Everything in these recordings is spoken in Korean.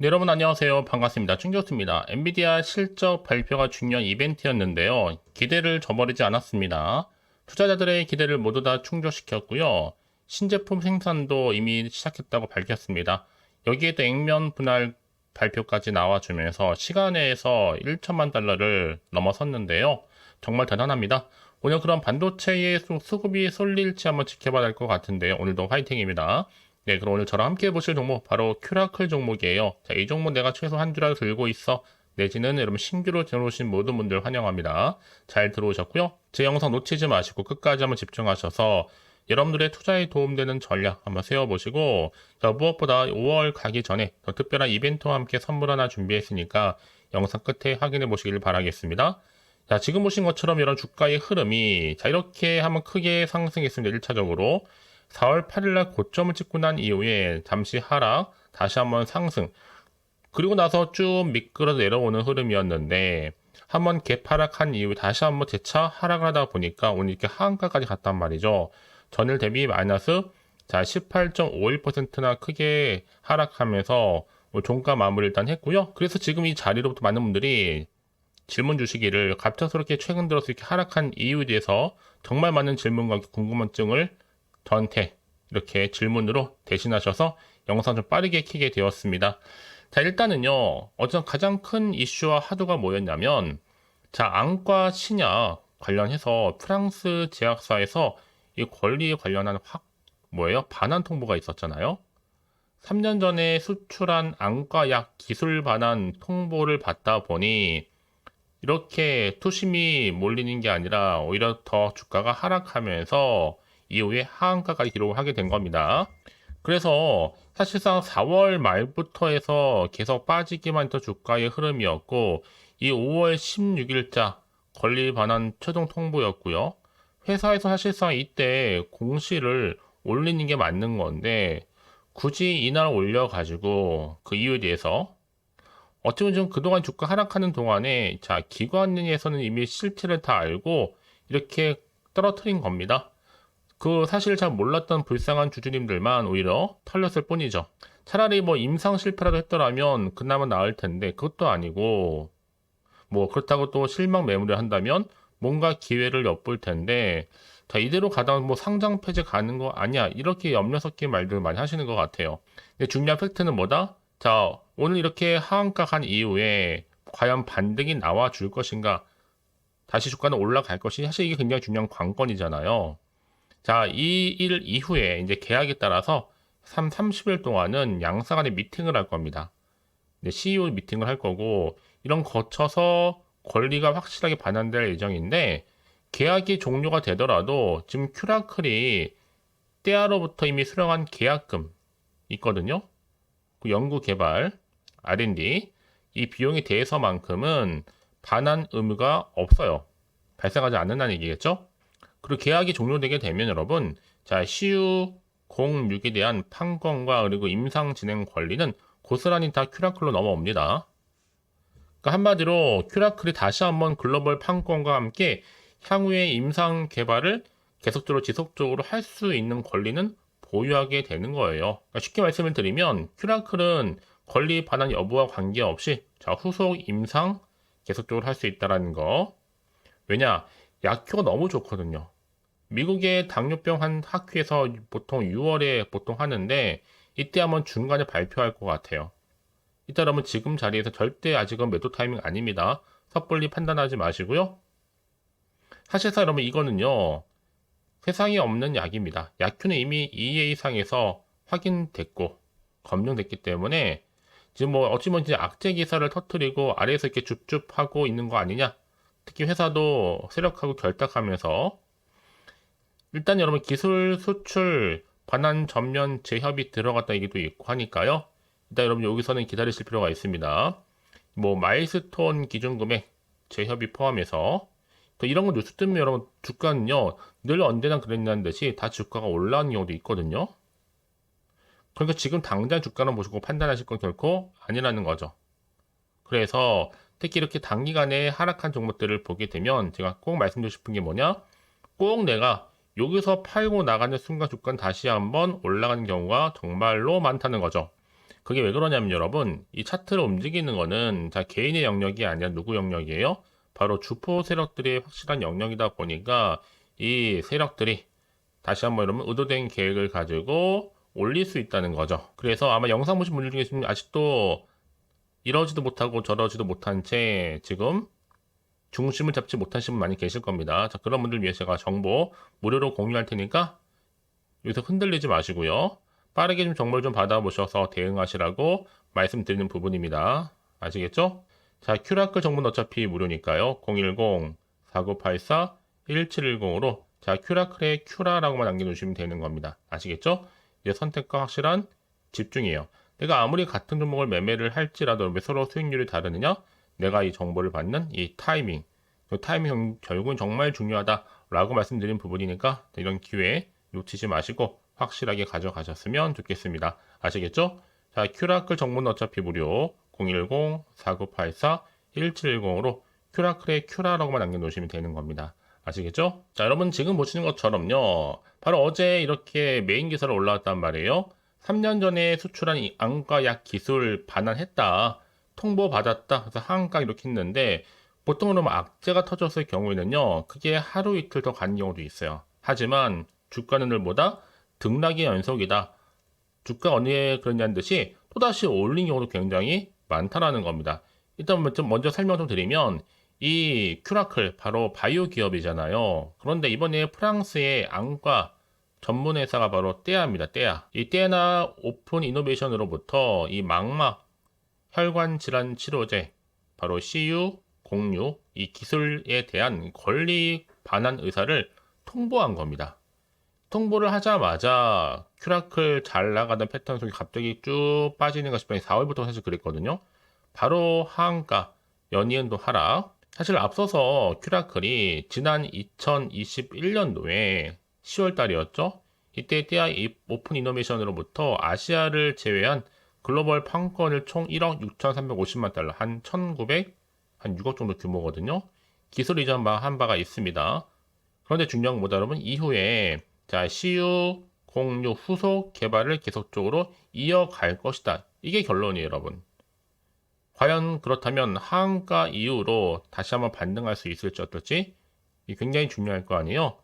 네, 여러분 안녕하세요. 반갑습니다. 충격수입니다. 엔비디아 실적 발표가 중요한 이벤트였는데요. 기대를 저버리지 않았습니다. 투자자들의 기대를 모두 다 충족시켰고요. 신제품 생산도 이미 시작했다고 밝혔습니다. 여기에 또 액면 분할 발표까지 나와주면서 시간 내에서 1천만 달러를 넘어섰는데요. 정말 대단합니다. 오늘 그럼 반도체의 수급이 쏠릴지 한번 지켜봐야 할 것 같은데요. 오늘도 화이팅입니다. 네, 그럼 오늘 저랑 함께 보실 종목 바로 큐라클 종목이에요. 자, 이 종목 내가 최소 한 주라도 들고 있어. 내지는 여러분 신규로 들어오신 모든 분들 환영합니다. 잘 들어오셨고요. 제 영상 놓치지 마시고 끝까지 한번 집중하셔서 여러분들의 투자에 도움되는 전략 한번 세워보시고, 자, 무엇보다 5월 가기 전에 더 특별한 이벤트와 함께 선물 하나 준비했으니까 영상 끝에 확인해 보시길 바라겠습니다. 자, 지금 보신 것처럼 이런 주가의 흐름이 자, 이렇게 한번 크게 상승했습니다. 1차적으로 4월 8일날 고점을 찍고 난 이후에 잠시 하락, 다시 한번 상승, 그리고 나서 쭉 미끄러 내려오는 흐름이었는데 한번 개파락한 이후 다시 한번 재차 하락을 하다 보니까 오늘 이렇게 하한가까지 갔단 말이죠. 전일 대비 마이너스 자 18.51%나 크게 하락하면서 종가 마무리 일단 했고요. 그래서 지금 이 자리로부터 많은 분들이 질문 주시기를 갑작스럽게 최근 들어서 이렇게 하락한 이유에 대해서 정말 많은 질문과 궁금증을 저한테 이렇게 질문으로 대신하셔서 영상 좀 빠르게 켜게 되었습니다. 자, 일단은요, 어제 가장 큰 이슈와 화두가 뭐였냐면, 자, 안과 신약 관련해서 프랑스 제약사에서 이 권리에 관련한 반환 통보가 있었잖아요. 3년 전에 수출한 안과약 기술 반환 통보를 받다 보니 이렇게 투심이 몰리는 게 아니라 오히려 더 주가가 하락하면서 이후에 하한가까지 기록을 하게 된 겁니다. 그래서 사실상 4월 말부터 해서 계속 빠지기만 했던 주가의 흐름이었고, 이 5월 16일자 권리 반환 최종 통보였고요. 회사에서 사실상 이때 공시를 올리는 게 맞는 건데, 굳이 이날 올려가지고 그 이유에 대해서 어쩌면 좀 그동안 주가 하락하는 동안에 자 기관에서는 이미 실체를 다 알고 이렇게 떨어뜨린 겁니다. 그 사실 잘 몰랐던 불쌍한 주주님들만 오히려 털렸을 뿐이죠. 차라리 뭐 임상 실패라도 했더라면 그나마 나을 텐데 그것도 아니고 뭐 그렇다고 또 실망 매물을 한다면 뭔가 기회를 엿볼 텐데 자 이대로 가다 뭐 상장 폐지 가는 거 아니야 이렇게 염려 섞인 말들 많이 하시는 것 같아요. 근데 중요한 팩트는 뭐다? 자 오늘 이렇게 하한가 간 이후에 과연 반등이 나와 줄 것인가? 다시 주가는 올라갈 것이 사실 이게 굉장히 중요한 관건이잖아요. 자, 이 일 이후에 이제 계약에 따라서 30일 동안은 양사 간의 미팅을 할 겁니다. CEO 미팅을 할 거고, 이런 거쳐서 권리가 확실하게 반환될 예정인데, 계약이 종료가 되더라도 지금 큐라클이 때아로부터 이미 수령한 계약금 있거든요. 그 연구 개발, R&D, 이 비용에 대해서만큼은 반환 의무가 없어요. 발생하지 않는다는 얘기겠죠? 그리고 계약이 종료되게 되면 여러분, 자, CU06에 대한 판권과 그리고 임상 진행 권리는 고스란히 다 큐라클로 넘어옵니다. 그러니까 한마디로 큐라클이 다시 한번 글로벌 판권과 함께 향후에 임상 개발을 계속적으로 지속적으로 할 수 있는 권리는 보유하게 되는 거예요. 그러니까 쉽게 말씀을 드리면 큐라클은 권리 반환 여부와 관계없이 자, 후속 임상 계속적으로 할 수 있다는 거. 왜냐? 약효가 너무 좋거든요. 미국의 당뇨병 한 학회에서 보통 6월에 보통 하는데 이때 한번 중간에 발표할 것 같아요. 이따 여러분 지금 자리에서 절대 아직은 매도 타이밍 아닙니다. 섣불리 판단하지 마시고요. 사실상 여러분 이거는요. 세상에 없는 약입니다. 약효는 이미 EA상에서 확인됐고 검증됐기 때문에 지금 뭐 어찌 보면 이제 악재 기사를 터뜨리고 아래에서 이렇게 줍줍하고 있는 거 아니냐. 특히 회사도 세력하고 결탁하면서 일단 여러분 기술 수출 반환 전면 재협이 들어갔다 얘기도 있고 하니까요. 일단 여러분 여기서는 기다리실 필요가 있습니다. 뭐 마일스톤 기준 금액 재협이 포함해서 또 이런 거 뉴스 뜨면 여러분 주가는요 늘 언제나 그랬냐는 듯이 다 주가가 올라가는 경우도 있거든요. 그러니까 지금 당장 주가를 보시고 판단하실 건 결코 아니라는 거죠. 그래서 특히 이렇게 단기간에 하락한 종목들을 보게 되면 제가 꼭 말씀드리고 싶은 게 뭐냐? 꼭 내가 여기서 팔고 나가는 순간 주가는 다시 한번 올라가는 경우가 정말로 많다는 거죠. 그게 왜 그러냐면 여러분, 이 차트를 움직이는 거는 자 개인의 영역이 아니라 누구 영역이에요? 바로 주포 세력들의 확실한 영역이다 보니까 이 세력들이 다시 한번 여러분 의도된 계획을 가지고 올릴 수 있다는 거죠. 그래서 아마 영상 보신 분들 중에 지금 아직도 이러지도 못하고 저러지도 못한 채 지금 중심을 잡지 못하신 분 많이 계실 겁니다. 자, 그런 분들 위해 제가 정보 무료로 공유할 테니까 여기서 흔들리지 마시고요. 빠르게 좀 정보를 좀 받아보셔서 대응하시라고 말씀드리는 부분입니다. 아시겠죠? 자, 큐라클 정보는 어차피 무료니까요. 010-4984-1710으로 자, 큐라클의 큐라라고만 남겨놓으시면 되는 겁니다. 아시겠죠? 이제 선택과 확실한 집중이에요. 내가 아무리 같은 종목을 매매를 할지라도 왜 서로 수익률이 다르느냐? 내가 이 정보를 받는 이 타이밍, 그 타이밍 결국은 정말 중요하다라고 말씀드린 부분이니까 이런 기회 놓치지 마시고 확실하게 가져가셨으면 좋겠습니다. 아시겠죠? 자, 큐라클 정보는 어차피 무료 010-4984-1710으로 큐라클의 큐라라고만 남겨놓으시면 되는 겁니다. 아시겠죠? 자, 여러분 지금 보시는 것처럼요. 바로 어제 이렇게 메인 기사로 올라왔단 말이에요. 3년 전에 수출한 이 안과약 기술 반환했다. 통보받았다. 그래서 하한가 이렇게 했는데 보통으로 악재가 터졌을 경우에는요. 그게 하루 이틀 더 가는 경우도 있어요. 하지만 주가는 늘보다 등락의 연속이다. 주가 어느에 그러냐는 듯이 또다시 올린 경우도 굉장히 많다라는 겁니다. 일단 먼저 설명 좀 드리면 이 큐라클 바로 바이오 기업이잖아요. 그런데 이번에 프랑스의 안과 전문 회사가 바로 떼아입니다. 떼아. 이 떼나 오픈 이노베이션으로부터 이 망막 혈관 질환 치료제 바로 CU06 이 기술에 대한 권리 반환 의사를 통보한 겁니다. 통보를 하자마자 큐라클 잘 나가던 패턴 속에 갑자기 쭉 빠지는 것이 4월부터 사실 그랬거든요. 바로 하한가, 연이은도 하락. 사실 앞서서 큐라클이 지난 2021년도에 10월 달이었죠. 이때 떼아이 오픈 이노베이션으로부터 아시아를 제외한 글로벌 판권을 총 1억 6,350만 달러, 한 6억 정도 규모거든요. 기술 이전 한 바가 있습니다. 그런데 중요한 것보다 여러분 이후에 자, CU06 후속 개발을 계속적으로 이어갈 것이다. 이게 결론이에요, 여러분. 과연 그렇다면 하한가 이후로 다시 한번 반등할 수 있을지 어떨지 굉장히 중요할 거 아니에요.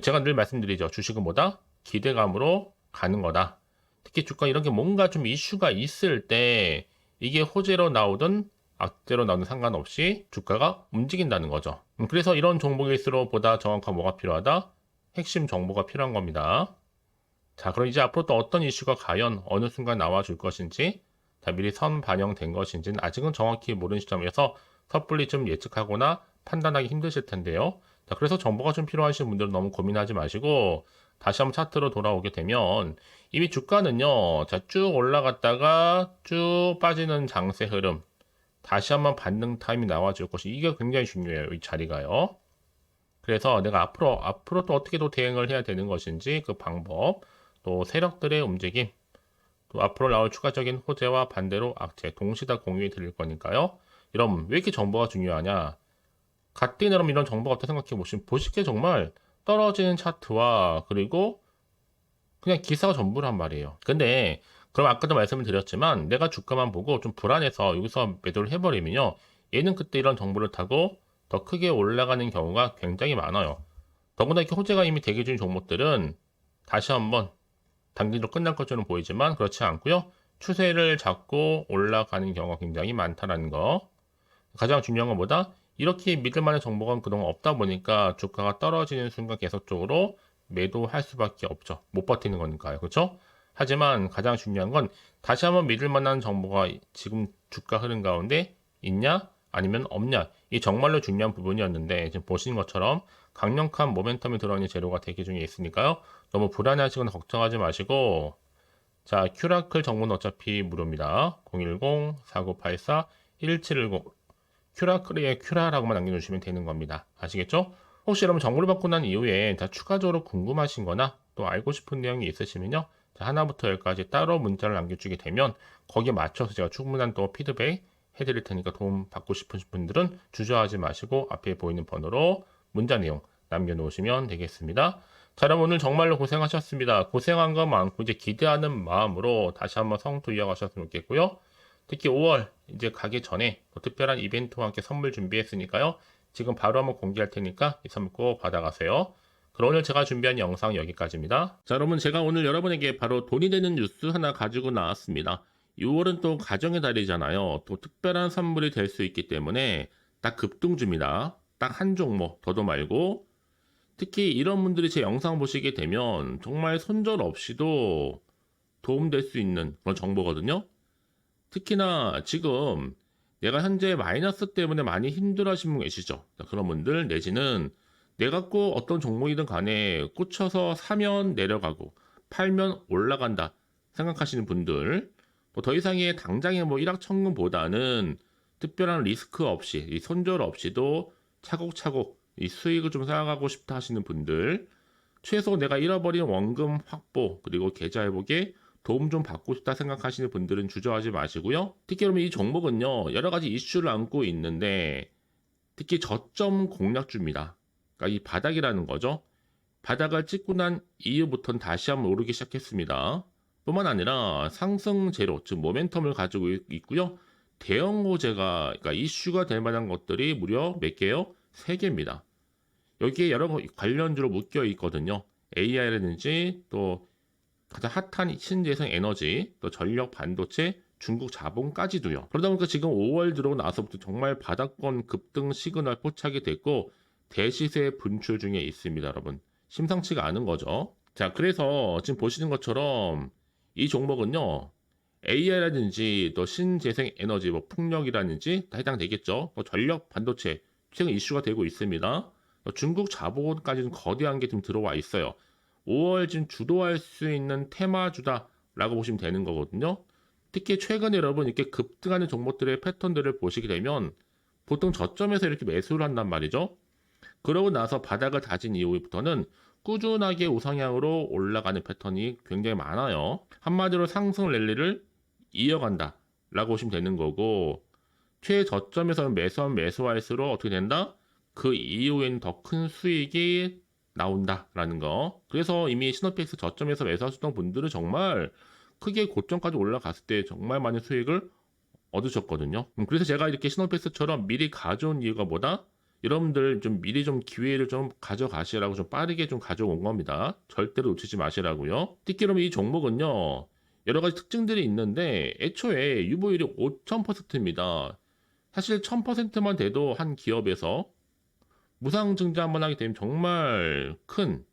제가 늘 말씀드리죠. 주식은 뭐다? 기대감으로 가는 거다. 특히 주가 이런 게 뭔가 좀 이슈가 있을 때 이게 호재로 나오든 악재로 나오든 상관없이 주가가 움직인다는 거죠. 그래서 이런 종목일수록 보다 정확한 뭐가 필요하다? 핵심 정보가 필요한 겁니다. 자, 그럼 이제 앞으로 또 어떤 이슈가 과연 어느 순간 나와줄 것인지, 자, 미리 선 반영된 것인지는 아직은 정확히 모르는 시점에서 섣불리 좀 예측하거나 판단하기 힘드실 텐데요. 자, 그래서 정보가 좀 필요하신 분들은 너무 고민하지 마시고, 다시 한번 차트로 돌아오게 되면, 이미 주가는요, 자, 쭉 올라갔다가 쭉 빠지는 장세 흐름, 다시 한번 반등 타임이 나와줄 것이, 이게 굉장히 중요해요, 이 자리가요. 그래서 내가 앞으로 또 어떻게 또 대응을 해야 되는 것인지 그 방법, 또 세력들의 움직임, 또 앞으로 나올 추가적인 호재와 반대로 악재 동시에 다 공유해 드릴 거니까요. 여러분 왜 이렇게 정보가 중요하냐? 갓띵 여러분 이런 정보가 어떻게 생각해 보실 게 정말 떨어지는 차트와 그리고 그냥 기사가 전부란 말이에요. 근데 그럼 아까도 말씀을 드렸지만 내가 주가만 보고 좀 불안해서 여기서 매도를 해버리면요. 얘는 그때 이런 정보를 타고 더 크게 올라가는 경우가 굉장히 많아요. 더구나 이렇게 호재가 이미 대기 중인 종목들은 다시 한번 단기로 끝날 것처럼 보이지만 그렇지 않고요. 추세를 잡고 올라가는 경우가 굉장히 많다는 거. 가장 중요한 것보다 이렇게 믿을 만한 정보가 그동안 없다 보니까 주가가 떨어지는 순간 계속적으로 매도할 수밖에 없죠. 못 버티는 거니까요. 그렇죠? 하지만 가장 중요한 건 다시 한번 믿을 만한 정보가 지금 주가 흐름 가운데 있냐? 아니면 없냐? 이 정말로 중요한 부분이었는데 지금 보시는 것처럼 강력한 모멘텀이 들어있는 재료가 대기 중에 있으니까요. 너무 불안해하시거나 걱정하지 마시고 자, 큐라클 정보는 어차피 무료입니다. 010-4984-1710 큐라클의 큐라라고만 남겨주시면 되는 겁니다. 아시겠죠? 혹시 여러분 정보를 받고 난 이후에 자, 추가적으로 궁금하신 거나 또 알고 싶은 내용이 있으시면요. 자, 하나부터 열까지 따로 문자를 남겨주게 되면 거기에 맞춰서 제가 충분한 또 피드백 해드릴 테니까 도움 받고 싶으신 분들은 주저하지 마시고 앞에 보이는 번호로 문자 내용 남겨놓으시면 되겠습니다. 자, 여러분 오늘 정말로 고생하셨습니다. 고생한 거 많고 이제 기대하는 마음으로 다시 한번 성투 이어가셨으면 좋겠고요. 특히 5월 이제 가기 전에 또 특별한 이벤트와 함께 선물 준비했으니까요. 지금 바로 한번 공개할 테니까 이 선물 꼭 받아가세요. 그럼 오늘 제가 준비한 영상 여기까지입니다. 자, 여러분 제가 오늘 여러분에게 바로 돈이 되는 뉴스 하나 가지고 나왔습니다. 6월은 또 가정의 달이잖아요. 또 특별한 선물이 될 수 있기 때문에 딱 급등주입니다. 딱 한 종목 더도 말고 특히 이런 분들이 제 영상 보시게 되면 정말 손절 없이도 도움될 수 있는 그런 정보거든요. 특히나 지금 내가 현재 마이너스 때문에 많이 힘들어하시는 분 계시죠? 그런 분들 내지는 내가 꼭 어떤 종목이든 간에 꽂혀서 사면 내려가고 팔면 올라간다 생각하시는 분들 또 더 이상의 당장의 뭐 일확천금보다는 특별한 리스크 없이 이 손절 없이도 차곡차곡 이 수익을 좀 쌓아가고 싶다 하시는 분들 최소 내가 잃어버린 원금 확보 그리고 계좌 회복에 도움 좀 받고 싶다 생각하시는 분들은 주저하지 마시고요. 특히 여러분 이 종목은요 여러 가지 이슈를 안고 있는데 특히 저점 공략주입니다. 그러니까 이 바닥이라는 거죠. 바닥을 찍고 난 이후부터는 다시 한번 오르기 시작했습니다. 뿐만 아니라 상승 제로, 즉 모멘텀을 가지고 있고요. 대형 호재가 그러니까 이슈가 될 만한 것들이 무려 몇 개요? 3개입니다. 여기에 여러 관련주로 묶여 있거든요. AI라든지 또 가장 핫한 신재생 에너지, 또 전력 반도체, 중국 자본까지도요. 그러다 보니까 지금 5월 들어오고 나서부터 정말 바닥권 급등 시그널 포착이 됐고 대시세 분출 중에 있습니다, 여러분. 심상치가 않은 거죠. 자, 그래서 지금 보시는 것처럼 이 종목은요. AI라든지 또 신재생 에너지, 뭐 풍력이라든지 다 해당되겠죠. 또 전력 반도체 최근 이슈가 되고 있습니다. 중국 자본까지는 거대한 게 좀 들어와 있어요. 5월 지금 주도할 수 있는 테마주다라고 보시면 되는 거거든요. 특히 최근에 여러분 이렇게 급등하는 종목들의 패턴들을 보시게 되면 보통 저점에서 이렇게 매수를 한단 말이죠. 그러고 나서 바닥을 다진 이후부터는 꾸준하게 우상향으로 올라가는 패턴이 굉장히 많아요. 한마디로 상승 랠리를 이어간다 라고 보시면 되는 거고 최저점에서는 매수하면 매수할수록 어떻게 된다? 그 이후에는 더 큰 수익이 나온다라는 거. 그래서 이미 시노펙스 저점에서 매수하셨던 분들은 정말 크게 고점까지 올라갔을 때 정말 많은 수익을 얻으셨거든요. 그래서 제가 이렇게 시노펙스처럼 미리 가져온 이유가 뭐다? 여러분들 좀 미리 좀 기회를 좀 가져가시라고 좀 빠르게 좀 가져온 겁니다. 절대로 놓치지 마시라고요. 특히 그럼 이 종목은요. 여러 가지 특징들이 있는데 애초에 유보율이 5000%입니다. 사실 1000%만 돼도 한 기업에서 무상증자 한번 하게 되면 정말 큰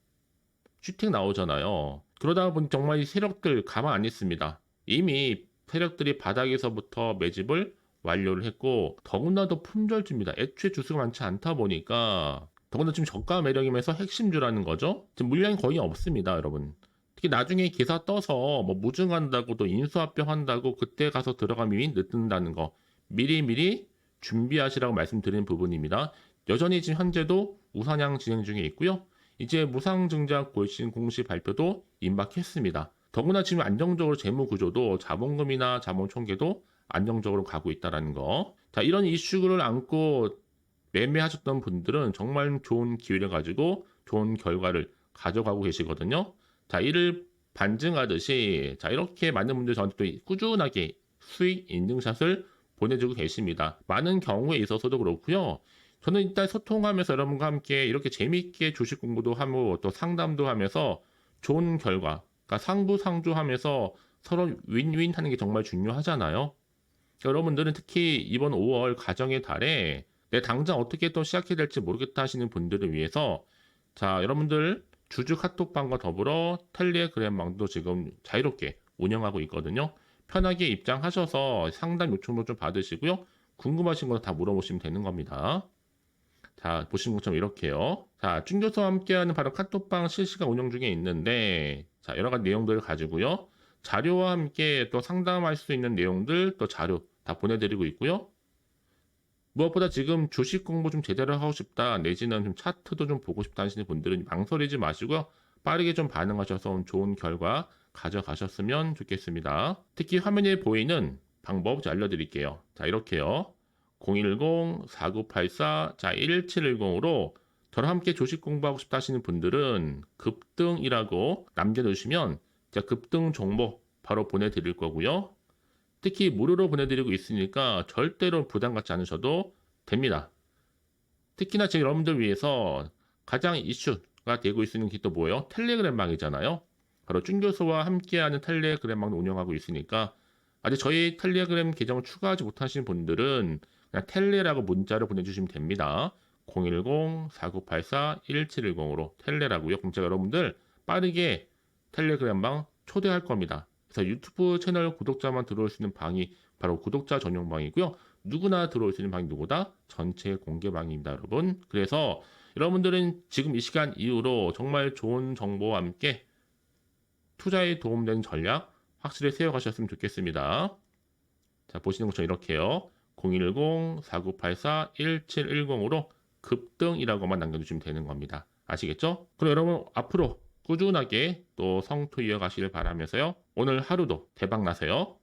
슈팅 나오잖아요. 그러다 보니 정말 이 세력들 가만 안 있습니다. 이미 세력들이 바닥에서부터 매집을 완료를 했고 더군다나 품절주입니다. 애초에 주수가 많지 않다 보니까 더군다나 지금 저가 매력이면서 핵심주라는 거죠. 지금 물량이 거의 없습니다, 여러분. 특히 나중에 기사 떠서 뭐 무증한다고 또 인수합병 한다고 그때 가서 들어가면 이미 늦는다는 거 미리미리 준비하시라고 말씀드리는 부분입니다. 여전히 지금 현재도 우상향 진행 중에 있고요. 이제 무상증자 골신 공시 발표도 임박했습니다. 더구나 지금 안정적으로 재무 구조도 자본금이나 자본 총계도 안정적으로 가고 있다는 거. 자, 이런 이슈를 안고 매매하셨던 분들은 정말 좋은 기회를 가지고 좋은 결과를 가져가고 계시거든요. 자, 이를 반증하듯이 자, 이렇게 많은 분들이 저한테 또 꾸준하게 수익 인증샷을 보내주고 계십니다. 많은 경우에 있어서도 그렇고요. 저는 일단 소통하면서 여러분과 함께 이렇게 재미있게 주식 공부도 하고 또 상담도 하면서 좋은 결과, 그러니까 상부상조하면서 서로 윈윈 하는 게 정말 중요하잖아요. 여러분들은 특히 이번 5월 가정의 달에 내 당장 어떻게 또 시작해야 될지 모르겠다 하시는 분들을 위해서 자, 여러분들 주주 카톡방과 더불어 텔레그램방도 지금 자유롭게 운영하고 있거든요. 편하게 입장하셔서 상담 요청도 좀 받으시고요. 궁금하신 거 다 물어보시면 되는 겁니다. 자, 보시는 것처럼 이렇게요. 자, 준교수와 함께하는 바로 카톡방 실시간 운영 중에 있는데 자, 여러 가지 내용들을 가지고요. 자료와 함께 또 상담할 수 있는 내용들 또 자료 다 보내드리고 있고요. 무엇보다 지금 주식 공부 좀 제대로 하고 싶다 내지는 좀 차트도 좀 보고 싶다 하시는 분들은 망설이지 마시고요. 빠르게 좀 반응하셔서 좋은 결과 가져가셨으면 좋겠습니다. 특히 화면에 보이는 방법 알려드릴게요. 자, 이렇게요. 010-4984-1710으로 저랑 함께 주식 공부하고 싶다 하시는 분들은 급등이라고 남겨두시면 제가 급등 정보 바로 보내드릴 거고요. 특히 무료로 보내드리고 있으니까 절대로 부담 갖지 않으셔도 됩니다. 특히나 제 여러분들 위해서 가장 이슈가 되고 있는 게 또 뭐예요? 텔레그램방이잖아요. 바로 쭌교수와 함께하는 텔레그램방을 운영하고 있으니까 아직 저희 텔레그램 계정을 추가하지 못하신 분들은 그냥 텔레라고 문자를 보내주시면 됩니다. 010-4984-1710으로 텔레라고요. 그럼 제가 여러분들 빠르게 텔레그램방 초대할 겁니다. 그래서 유튜브 채널 구독자만 들어올 수 있는 방이 바로 구독자 전용 방이고요. 누구나 들어올 수 있는 방이 누구다? 전체 공개 방입니다, 여러분. 그래서 여러분들은 지금 이 시간 이후로 정말 좋은 정보와 함께 투자에 도움되는 전략 확실히 세워가셨으면 좋겠습니다. 자, 보시는 것처럼 이렇게요. 010-4984-1710으로 급등이라고만 남겨주시면 되는 겁니다. 아시겠죠? 그럼 여러분 앞으로 꾸준하게 또 성투 이어가시길 바라면서요. 오늘 하루도 대박 나세요.